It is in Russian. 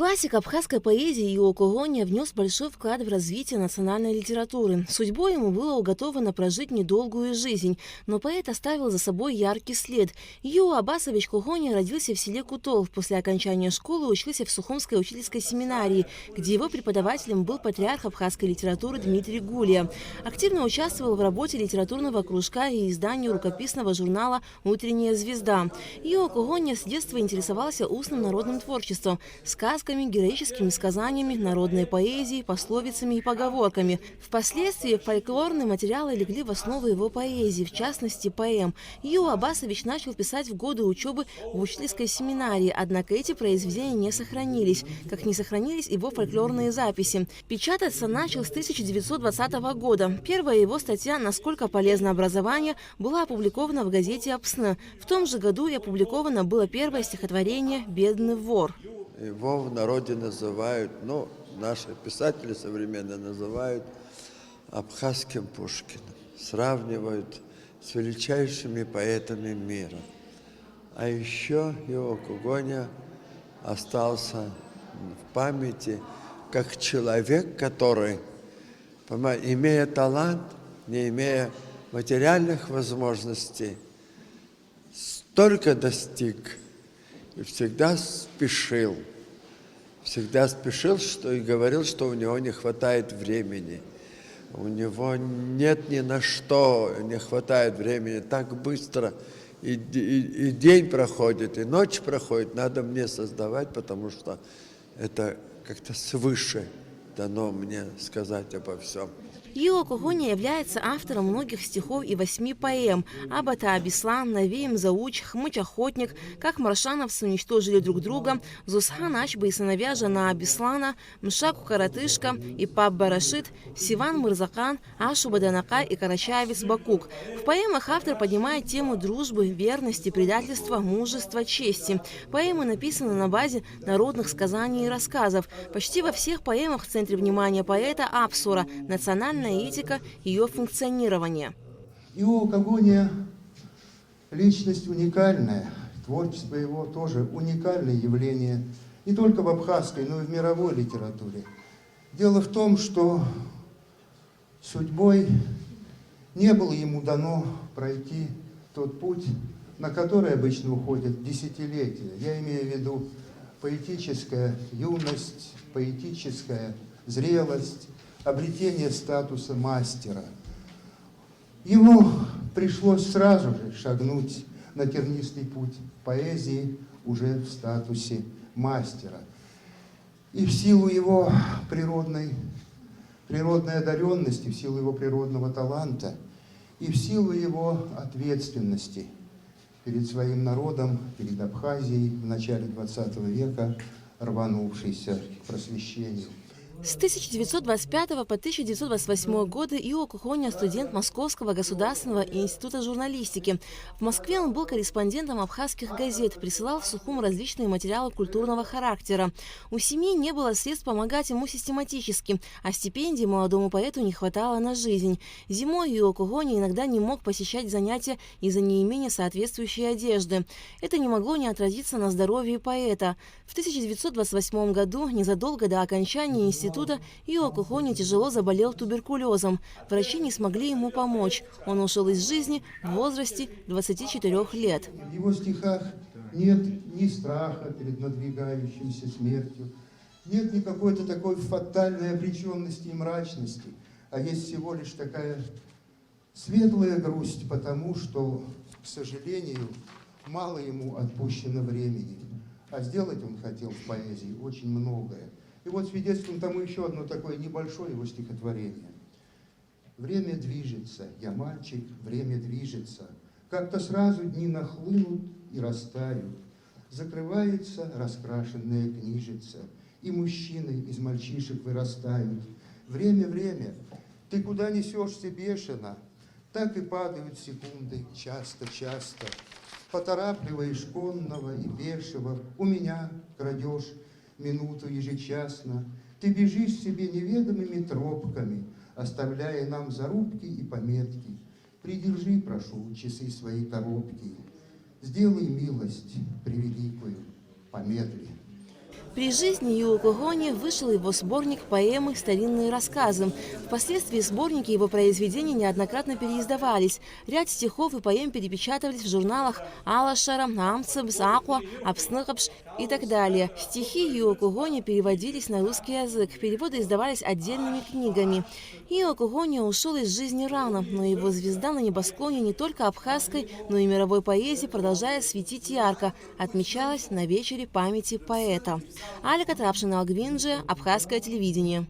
Классик абхазской поэзии Ио Когония внес большой вклад в развитие национальной литературы. Судьбой ему было уготовано прожить недолгую жизнь, но поэт оставил за собой яркий след. Ио Абасович Когония родился в селе Кутол. После окончания школы учился в Сухумской учительской семинарии, где его преподавателем был патриарх абхазской литературы Дмитрий Гулия. Активно участвовал в работе литературного кружка и издании рукописного журнала «Утренняя звезда». Ио Когония с детства интересовался устным народным творчеством, сказками, героическими сказаниями, народной поэзией, пословицами и поговорками. Впоследствии фольклорные материалы легли в основу его поэзии, в частности поэм. Ио Абасович начал писать в годы учебы в учительской семинарии, однако эти произведения не сохранились, как не сохранились его фольклорные записи. Печататься начал с 1920 года. Первая его статья «Насколько полезно образование» была опубликована в газете «Апсны». В том же году и опубликовано было первое стихотворение «Бедный вор». Его в народе называют, наши писатели современные называют абхазским Пушкиным. Сравнивают с величайшими поэтами мира. А еще Ио Когония остался в памяти как человек, который, имея талант, не имея материальных возможностей, столько достиг и всегда спешил, что и говорил, что у него не хватает времени. У него нет ни на что, не хватает времени. Так быстро и день проходит, и ночь проходит. Надо мне создавать, потому что это как-то свыше дано мне сказать обо всем. Ио Когония является автором многих стихов и 8 поэм: «Абата Абислан», «Навеем Зауч», «Хмыч Охотник», «Как маршановцы уничтожили друг друга», «Зусхан Ачба и сыновья жена Абислана», «Мшаку Каратышка» и «Пап Барашит», «Сиван Мырзакан», «Ашу Баданака» и «Карачаевец Бакук». В поэмах автор поднимает тему дружбы, верности, предательства, мужества, чести. Поэмы написаны на базе народных сказаний и рассказов. Почти во всех поэмах в центре внимания поэта Апсура – национальная этика ее функционирования. Ио Когония – личность уникальная, творчество его тоже уникальное явление не только в абхазской, но и в мировой литературе. Дело в том, что судьбой не было ему дано пройти тот путь, на который обычно уходят десятилетия. Я имею в виду поэтическая юность, поэтическая зрелость, обретение статуса мастера. Ему пришлось сразу же шагнуть на тернистый путь поэзии уже в статусе мастера. И в силу его природной одаренности, в силу его природного таланта и в силу его ответственности перед своим народом, перед Абхазией в начале XX века, рванувшейся к просвещению. С 1925 по 1928 годы Ио Когония – студент Московского государственного института журналистики. В Москве он был корреспондентом абхазских газет, присылал в Сухум различные материалы культурного характера. У семьи не было средств помогать ему систематически, а стипендий молодому поэту не хватало на жизнь. Зимой Ио Когония иногда не мог посещать занятия из-за неимения соответствующей одежды. Это не могло не отразиться на здоровье поэта. В 1928 году, незадолго до окончания института, Ио Когония тяжело заболел туберкулезом. Врачи не смогли ему помочь. Он ушел из жизни в возрасте 24 лет. В его стихах нет ни страха перед надвигающейся смертью, нет ни какой-то такой фатальной обреченности и мрачности, а есть всего лишь такая светлая грусть, потому что, к сожалению, мало ему отпущено времени. А сделать он хотел в поэзии очень многое. И вот свидетельством тому еще одно такое небольшое его стихотворение. «Время движется, я мальчик, время движется. Как-то сразу дни нахлынут и растают. Закрывается раскрашенная книжица, и мужчины из мальчишек вырастают. Время, время, ты куда несешься бешено? Так и падают секунды, часто-часто. Поторапливаешь конного и пешего, у меня крадешь минуту ежечасно. Ты бежишь себе неведомыми тропками, оставляя нам зарубки и пометки. Придержи, прошу, часы своей коробки. Сделай милость превеликую, помедли». При жизни Юо Когони вышел его сборник поэмы «Старинные рассказы». Впоследствии сборники его произведений неоднократно переиздавались. Ряд стихов и поэм перепечатывались в журналах «Алашара», «Амцебс», «Аква», «Апсныкапш» и так далее. Стихи Юо Когони переводились на русский язык, переводы издавались отдельными книгами. Юо Когони ушел из жизни рано, но его звезда на небосклоне не только абхазской, но и мировой поэзии продолжает светить ярко, отмечалась на вечере памяти поэта. Алика Трапшина, Алгвинджи, Абхазское телевидение.